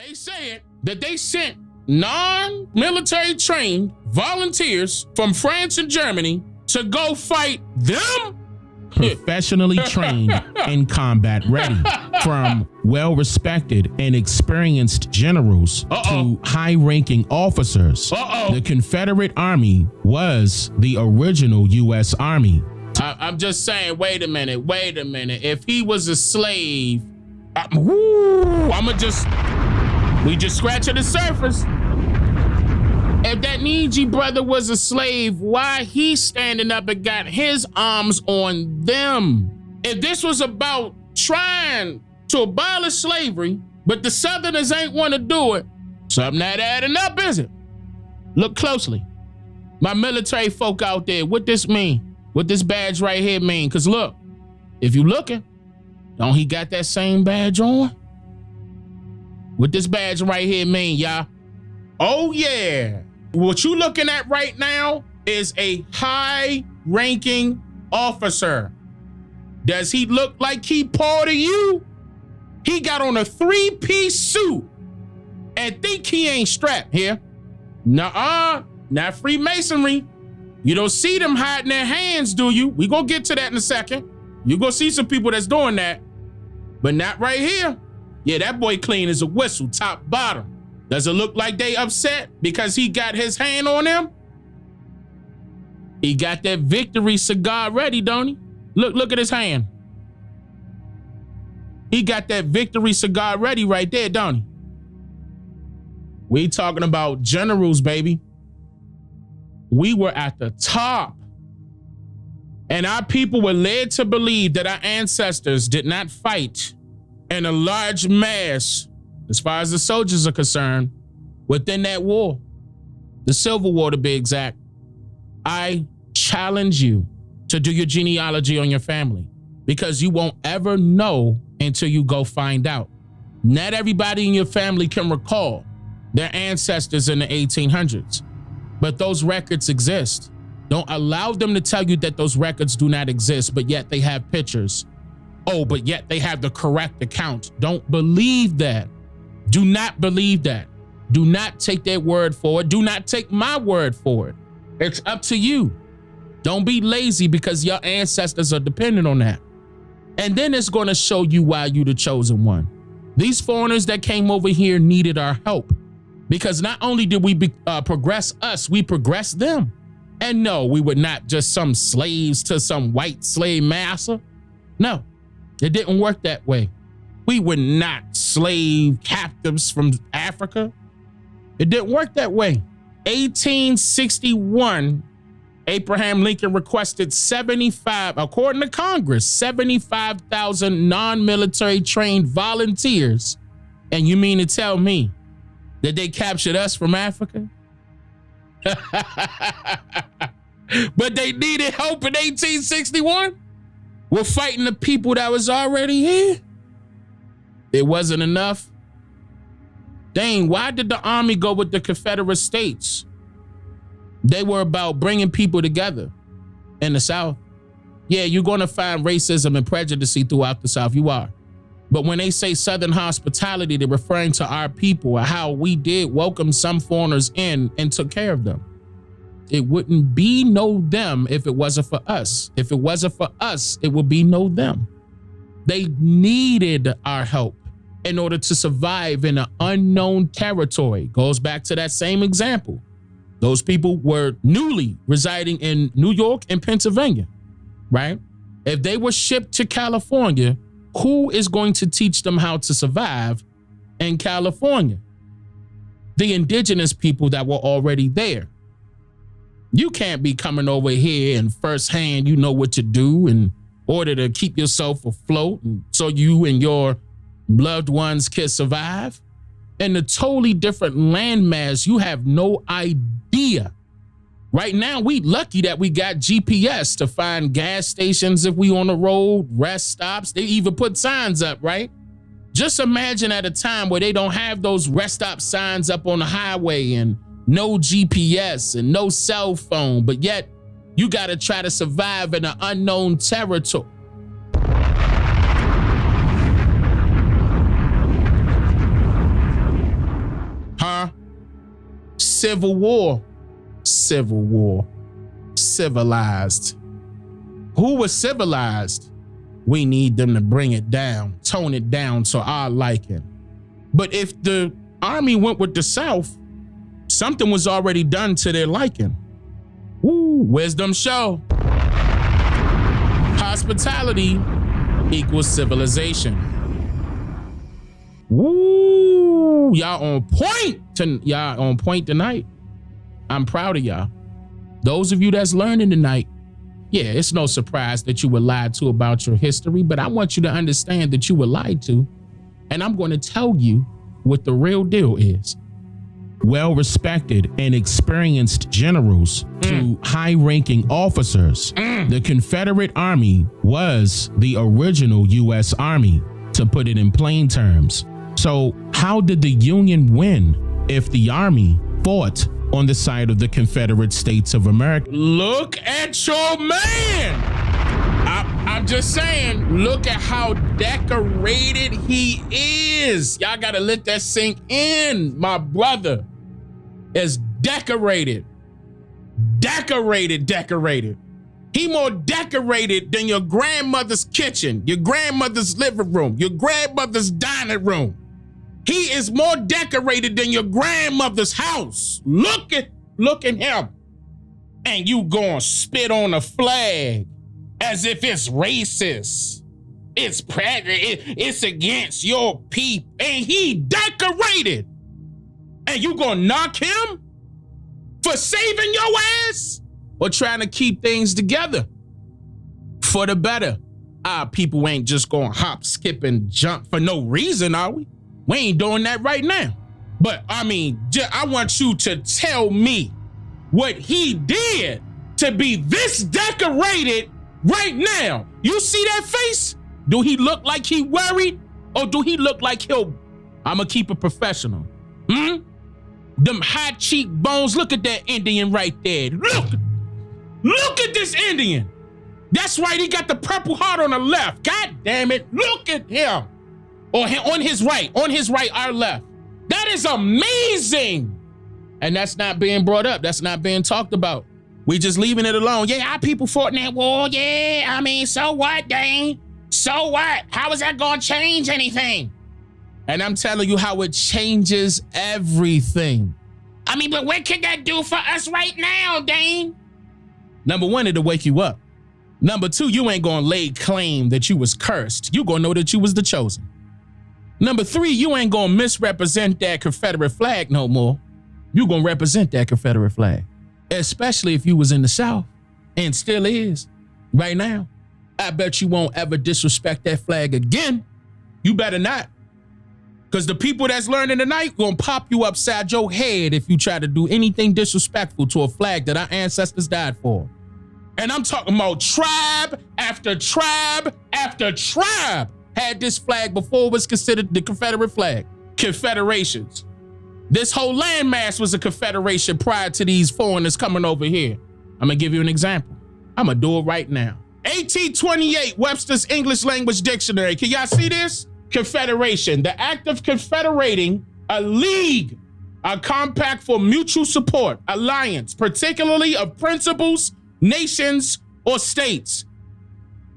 They said that they sent non-military trained volunteers from France and Germany to go fight them. Professionally trained and combat ready, from well-respected and experienced generals to high-ranking officers. The Confederate Army was the original U.S. Army. I'm just saying, wait a minute. If he was a slave, we just scratching the surface. If that Niji brother was a slave, why he standing up and got his arms on them? If this was about trying to abolish slavery, but the Southerners ain't want to do it, something not adding up, is it? Look closely. My military folk out there, what this mean? What this badge right here mean? Because look, if you looking, don't he got that same badge on? What this badge right here mean, y'all? Oh yeah. What you looking at right now is a high-ranking officer. Does he look like he part of you? He got on a 3-piece suit and think he ain't strapped here. Nuh-uh, not Freemasonry. You don't see them hiding their hands, do you? We gonna get to that in a second. You gonna see some people that's doing that, but not right here. Yeah, that boy clean as a whistle, top, bottom. Does it look like they upset because he got his hand on them? He got that victory cigar ready, don't he? Look at his hand. He got that victory cigar ready right there, don't he? We talking about generals, baby. We were at the top. And our people were led to believe that our ancestors did not fight in a large mass, as far as the soldiers are concerned, within that war, the Civil War to be exact. I challenge you to do your genealogy on your family, because you won't ever know until you go find out. Not everybody in your family can recall their ancestors in the 1800s, but those records exist. Don't allow them to tell you that those records do not exist, but yet they have pictures. Oh, but yet they have the correct account. Don't believe that. Do not believe that. Do not take their word for it. Do not take my word for it. It's up to you. Don't be lazy because your ancestors are dependent on that. And then it's going to show you why you're the chosen one. These foreigners that came over here needed our help, because not only did we progress us, we progressed them. And no, we were not just some slaves to some white slave master. No, it didn't work that way. We were not slave captives from Africa. It didn't work that way. 1861, Abraham Lincoln requested 75, according to Congress, 75,000 non-military trained volunteers. And you mean to tell me that they captured us from Africa? But they needed help in 1861? We're fighting the people that was already here. It wasn't enough. Dang, why did the Army go with the Confederate States? They were about bringing people together in the South. Yeah, you're going to find racism and prejudice throughout the South. You are. But when they say Southern hospitality, they're referring to our people, how we did welcome some foreigners in and took care of them. It wouldn't be no them if it wasn't for us. If it wasn't for us, it would be no them. They needed our help in order to survive in an unknown territory. Goes back to that same example. Those people were newly residing in New York and Pennsylvania, right? If they were shipped to California, who is going to teach them how to survive in California? The indigenous people that were already there. You can't be coming over here and firsthand, you know what to do in order to keep yourself afloat and so you and your loved ones can survive. In a totally different landmass, you have no idea. Right now, we lucky that we got GPS to find gas stations if we on the road, rest stops. They even put signs up, right? Just imagine at a time where they don't have those rest stop signs up on the highway and no GPS and no cell phone, but yet you got to try to survive in an unknown territory. Civil War. Civil War. Civilized. Who was civilized? We need them to bring it down, tone it down to our liking. But if the Army went with the South, something was already done to their liking. Woo, wisdom show. Hospitality equals civilization. Woo, y'all on point tonight. I'm proud of y'all. Those of you that's learning tonight, yeah, it's no surprise that you were lied to about your history, but I want you to understand that you were lied to, and I'm going to tell you what the real deal is. Well-respected and experienced generals to high-ranking officers, the Confederate Army was the original U.S. Army, to put it in plain terms. So how did the Union win if the Army fought on the side of the Confederate States of America? Look at your man. I'm just saying, look at how decorated he is. Y'all gotta let that sink in. My brother is decorated. Decorated. He more decorated than your grandmother's kitchen, your grandmother's living room, your grandmother's dining room. He is more decorated than your grandmother's house. Look at him. And you gonna spit on a flag as if it's racist. It's against your people. And he decorated. And you gonna knock him for saving your ass? Or trying to keep things together for the better? Our people ain't just gonna hop, skip, and jump for no reason, are we? We ain't doing that right now. But I mean, I want you to tell me what he did to be this decorated right now. You see that face? Do he look like he worried? Or do he look like I'ma keep it professional? Them high cheekbones, look at that Indian right there. Look at this Indian. That's right, he got the purple heart on the left. God damn it, look at him. Or on his right, our left. That is amazing. And that's not being brought up. That's not being talked about. We just leaving it alone. Yeah, our people fought in that war. Yeah, I mean, so what, Dane? So what? How is that gonna change anything? And I'm telling you how it changes everything. I mean, but what can that do for us right now, Dane? Number one, it'll wake you up. Number two, you ain't gonna lay claim that you was cursed. You gonna know that you was the chosen. Number three, you ain't gonna misrepresent that Confederate flag no more. You gonna represent that Confederate flag, especially if you was in the South and still is right now. I bet you won't ever disrespect that flag again. You better not. Because the people that's learning tonight gonna pop you upside your head if you try to do anything disrespectful to a flag that our ancestors died for. And I'm talking about tribe after tribe after tribe had this flag before it was considered the Confederate flag. Confederations. This whole landmass was a confederation prior to these foreigners coming over here. I'm gonna give you an example. I'm gonna do it right now. 1828, Webster's English Language Dictionary. Can y'all see this? Confederation, the act of confederating, a league, a compact for mutual support, alliance, particularly of principles, nations, or states.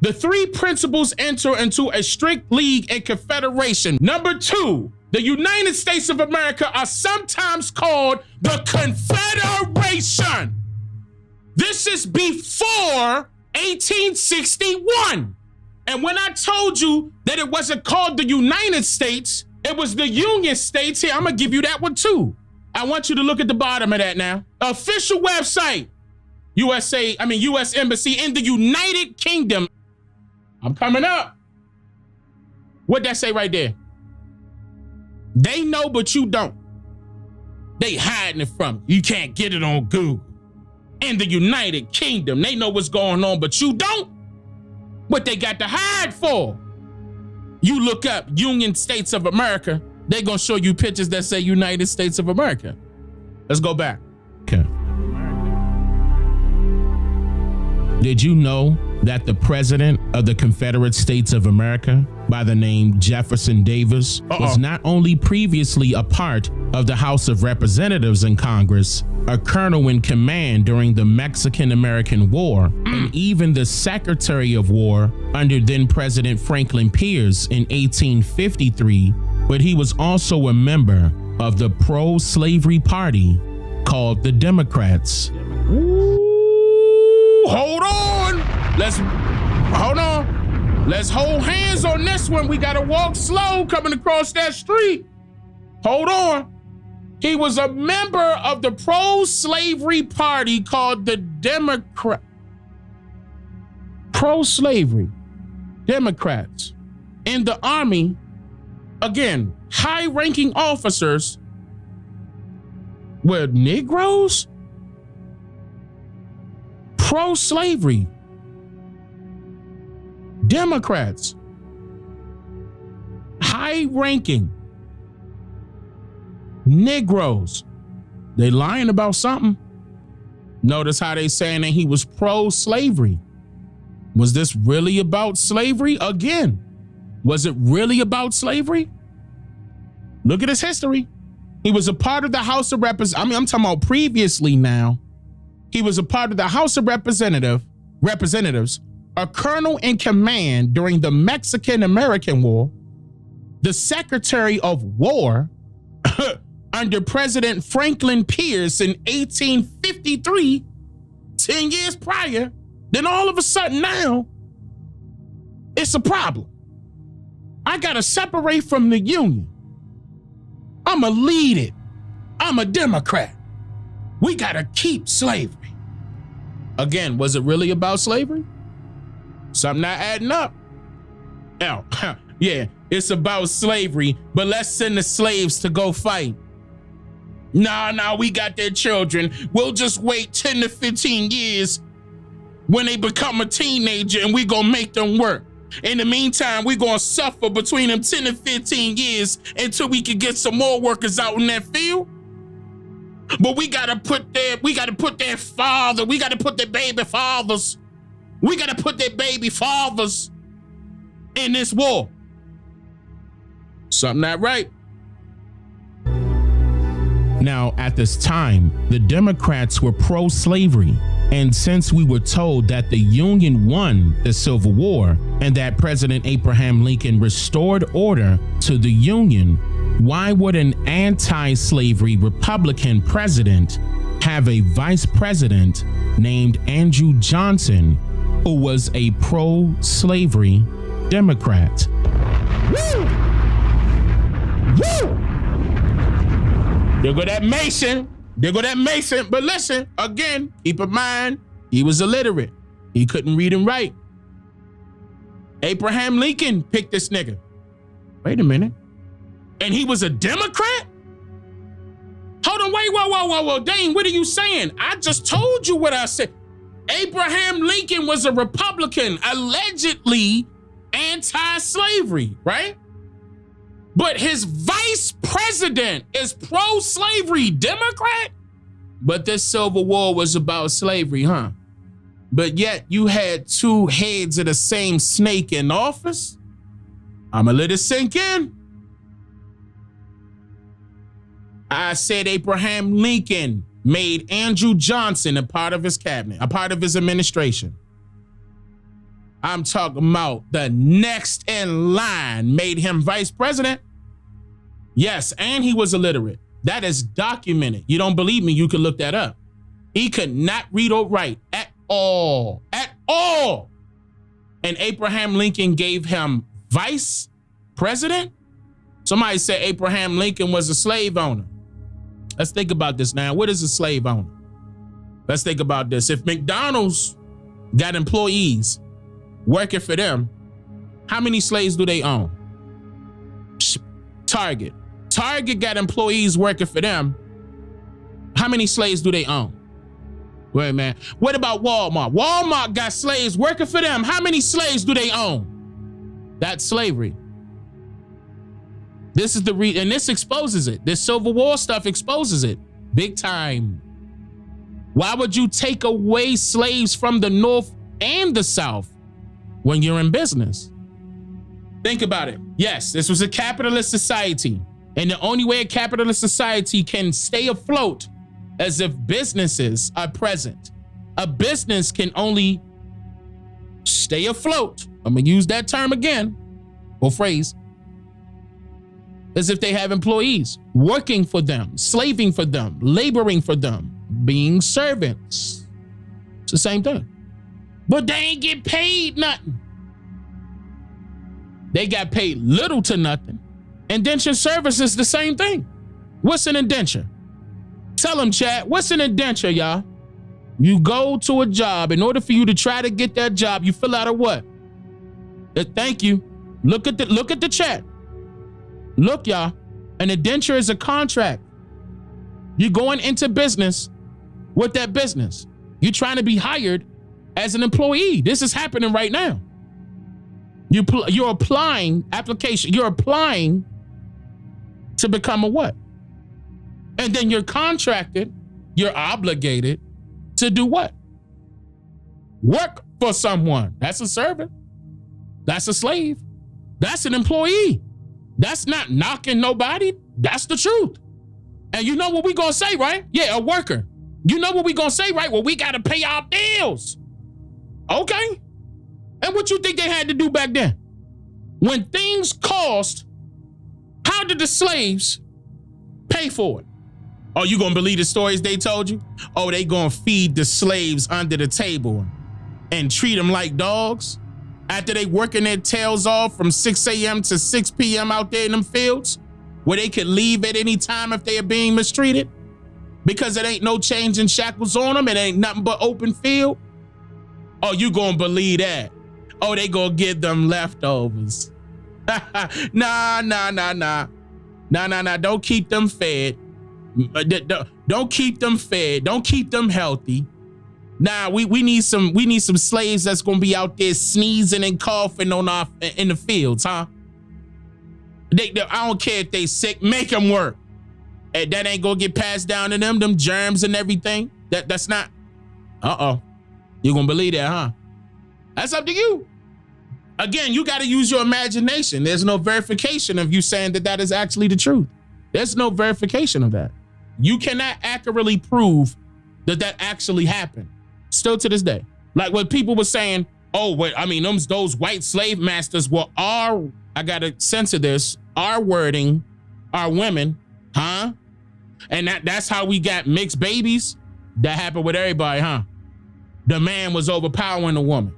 The three principles enter into a strict league and confederation. Number two, the United States of America are sometimes called the Confederation. This is before 1861. And when I told you that it wasn't called the United States, it was the Union States. Here, I'm gonna give you that one too. I want you to look at the bottom of that now. Official website, US Embassy in the United Kingdom. I'm coming up. What'd that say right there? They know, but you don't. They hiding it from you. You can't get it on Google. In the United Kingdom, they know what's going on, but you don't. What they got to hide for? You look up Union States of America, they gonna show you pictures that say United States of America. Let's go back. Okay. Did you know that the president of the Confederate States of America by the name Jefferson Davis was not only previously a part of the House of Representatives in Congress, a colonel in command during the Mexican-American War, and even the Secretary of War under then President Franklin Pierce in 1853, but he was also a member of the pro-slavery party called the Democrats. Ooh, hold on. Let's hold hands on this one. We gotta walk slow coming across that street. Hold on. He was a member of the pro-slavery party called the Democrat. Pro-slavery Democrats. In the Army, again, high-ranking officers were Negroes? Pro-slavery Democrats. High-ranking Negroes. They lying about something. Notice how they saying that he was pro-slavery. Was this really about slavery? Again, was it really about slavery? Look at his history. He was a part of the House of Representatives. I'm talking about previously now. He was a part of the House of Representatives, a colonel in command during the Mexican-American War, the Secretary of War under President Franklin Pierce in 1853, 10 years prior. Then all of a sudden now, it's a problem. I gotta separate from the Union. I'ma lead it. I'm a Democrat. We gotta keep slavery. Again, was it really about slavery? Something not adding up. Oh, yeah, it's about slavery, but let's send the slaves to go fight. Nah, we got their children. We'll just wait 10 to 15 years when they become a teenager and we gonna make them work. In the meantime, we gonna suffer between them 10 and 15 years until we can get some more workers out in that field. But we gotta put their baby fathers in this war. Something not right. Now, at this time, the Democrats were pro-slavery, and since we were told that the Union won the Civil War and that President Abraham Lincoln restored order to the Union, why would an anti-slavery Republican president have a vice president named Andrew Johnson, who was a pro-slavery Democrat? Woo! Woo! There go that Mason. But listen, again, keep in mind, he was illiterate. He couldn't read and write. Abraham Lincoln picked this nigga. Wait a minute. And he was a Democrat? Hold on, wait, whoa. Dane, what are you saying? I just told you what I said. Abraham Lincoln was a Republican, allegedly anti-slavery, right? But his vice president is pro-slavery Democrat? But this Civil War was about slavery, huh? But yet you had two heads of the same snake in office? I'ma let it sink in. I said Abraham Lincoln made Andrew Johnson a part of his cabinet, a part of his administration. I'm talking about the next in line made him vice president. Yes, and he was illiterate. That is documented. You don't believe me, you can look that up. He could not read or write at all. At all. And Abraham Lincoln gave him vice president? Somebody said Abraham Lincoln was a slave owner. Let's think about this now. What is a slave owner? Let's think about this. If McDonald's got employees working for them, how many slaves do they own? Target got employees working for them. How many slaves do they own? Wait, man. What about Walmart? Walmart got slaves working for them. How many slaves do they own? That's slavery. This is and this exposes it. This Civil War stuff exposes it big time. Why would you take away slaves from the North and the South when you're in business. Think about it. Yes, this was a capitalist society. And the only way a capitalist society can stay afloat is if businesses are present. A business can only stay afloat, I'm gonna use that term again, or phrase, as if they have employees working for them, slaving for them, laboring for them, being servants. It's the same thing. But they ain't get paid nothing. They got paid little to nothing. Indentured service is the same thing. What's an indenture? Tell them, chat, what's an indenture, y'all? You go to a job. In order for you to try to get that job, you fill out a what? Thank you. Look at the chat. Look, y'all. An indenture is a contract. You're going into business with that business. You're trying to be hired as an employee. This is happening right now. You're applying application. You're applying to become a what? And then you're contracted. You're obligated to do what? Work for someone. That's a servant. That's a slave. That's an employee. That's not knocking nobody. That's the truth. And you know what we gonna say, right? Yeah, a worker. You know what we gonna say, right? Well, we gotta pay our bills. Okay. And what you think they had to do back then? When things cost, how did the slaves pay for it? Oh, you gonna believe the stories they told you? Oh, they gonna feed the slaves under the table and treat them like dogs after they working their tails off from 6 a.m. to 6 p.m. out there in them fields where they could leave at any time if they are being mistreated because it ain't no chains and shackles on them. It ain't nothing but open field. Oh, you gonna believe that? Oh, they gonna give them leftovers. Nah. Don't keep them fed. Don't keep them fed. Don't keep them healthy. Nah, we need some slaves that's gonna be out there sneezing and coughing in the fields, huh? I don't care if they sick, make them work. And that ain't gonna get passed down to them germs and everything. That's not. You gonna believe that, huh? That's up to you. Again, you got to use your imagination. There's no verification of you saying that is actually the truth. There's no verification of that. You cannot accurately prove that actually happened. Still to this day. Like when people were saying, oh, wait, I mean, those white slave masters were I gotta censor this, our wording, our women, huh? And that's how we got mixed babies. That happened with everybody, huh? The man was overpowering the woman.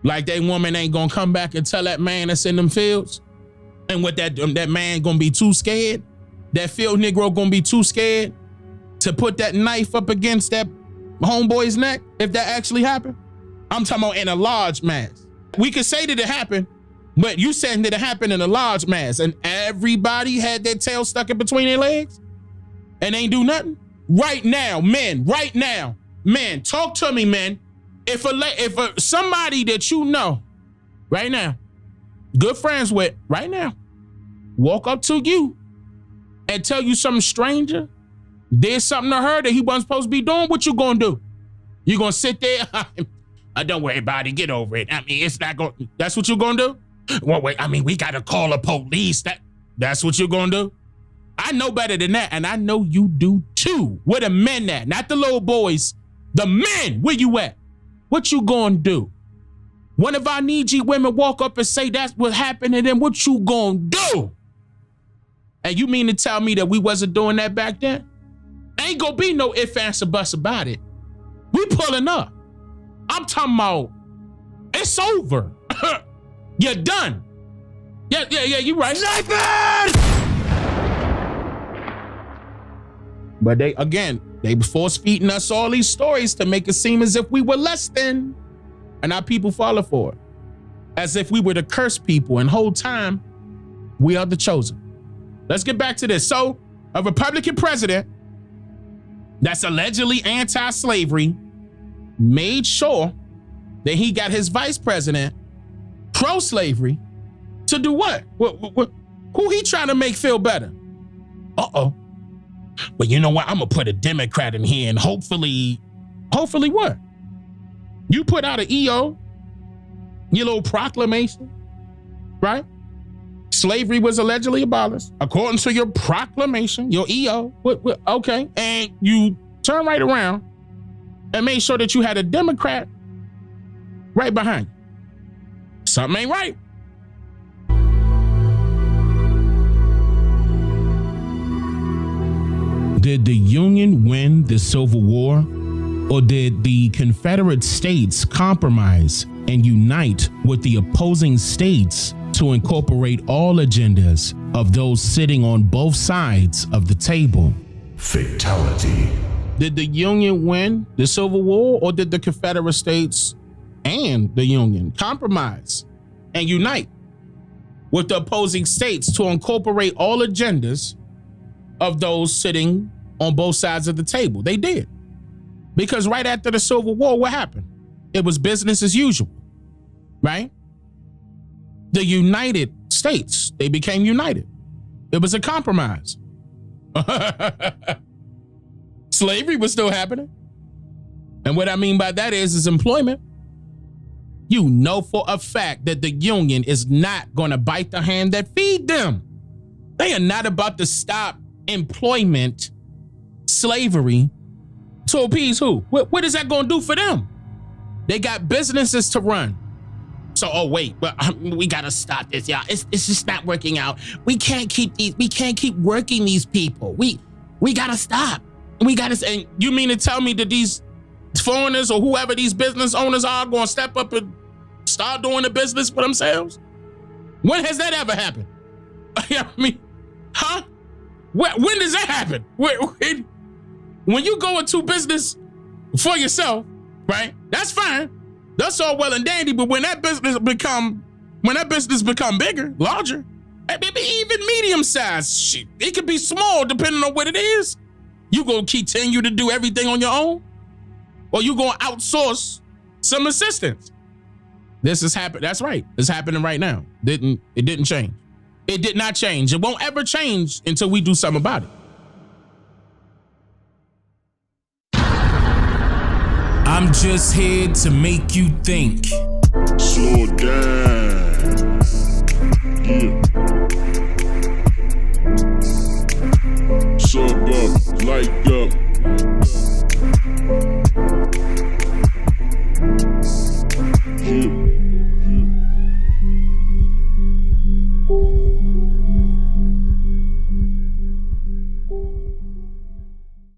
Like that woman ain't gonna come back and tell that man that's in them fields. And what that man gonna be too scared. That field Negro gonna be too scared to put that knife up against that homeboy's neck if that actually happened. I'm talking about in a large mass. We could say that it happened, but you saying that it happened in a large mass and everybody had their tail stuck in between their legs and ain't do nothing? Right now, men, talk to me, men. If somebody that you know right now, good friends with right now, walk up to you and tell you something stranger, did something to her that he wasn't supposed to be doing, what you gonna do? You gonna sit there? Don't worry about it, get over it. I mean, it's not gonna, that's what you gonna do? Well, wait, I mean, we gotta call the police. That's what you're gonna do? I know better than that, and I know you do too. Where the men at? Not the little boys. The men, where you at? What you gonna do? One of our needy women walk up and say that's what happened to them, what you gonna do? And you mean to tell me that we wasn't doing that back then? Ain't gonna be no ifs, ands, or buts about it. We pulling up. I'm talking about, it's over. You're done. Yeah, you right. Sniper! But they force feeding us all these stories to make it seem as if we were less than, and our people follow for it. As if we were the cursed people, and whole time, we are the chosen. Let's get back to this. So, a Republican president that's allegedly anti-slavery made sure that he got his vice president pro-slavery to do what? Who he trying to make feel better? But you know what? I'm gonna put a Democrat in here and hopefully what? You put out an EO, your little proclamation, right? Slavery was allegedly abolished, according to your proclamation, your EO. Okay, and you turn right around and made sure that you had a Democrat right behind you. Something ain't right. Did the Union win the Civil War, or did the Confederate States compromise and unite with the opposing states to incorporate all agendas of those sitting on both sides of the table? Fatality. Did the Union win the Civil War, or did the Confederate States and the Union compromise and unite with the opposing states to incorporate all agendas of those sitting on both sides of the table? They did. Because right after the Civil War, what happened? It was business as usual, right? The United States, they became united. It was a compromise. Slavery was still happening. And what I mean by that is employment. You know for a fact that the Union is not going to bite the hand that feed them. They are not about to stop employment, slavery, to appease who? What is that going to do for them? They got businesses to run. So, we got to stop this, y'all. It's just not working out. We can't keep working these people. We got to stop. And you mean to tell me that these foreigners or whoever these business owners are going to step up and start doing the business for themselves? When has that ever happened? I mean, huh? When does that happen? When you go into business for yourself, right? That's fine. That's all well and dandy. But when that business become bigger, larger, maybe even medium size, it could be small depending on what it is. You gonna continue to do everything on your own, or you gonna outsource some assistance? This is happening. That's right. It's happening right now. It didn't change. It did not change. It won't ever change until we do something about it. I'm just here to make you think. Slow down. Yeah. So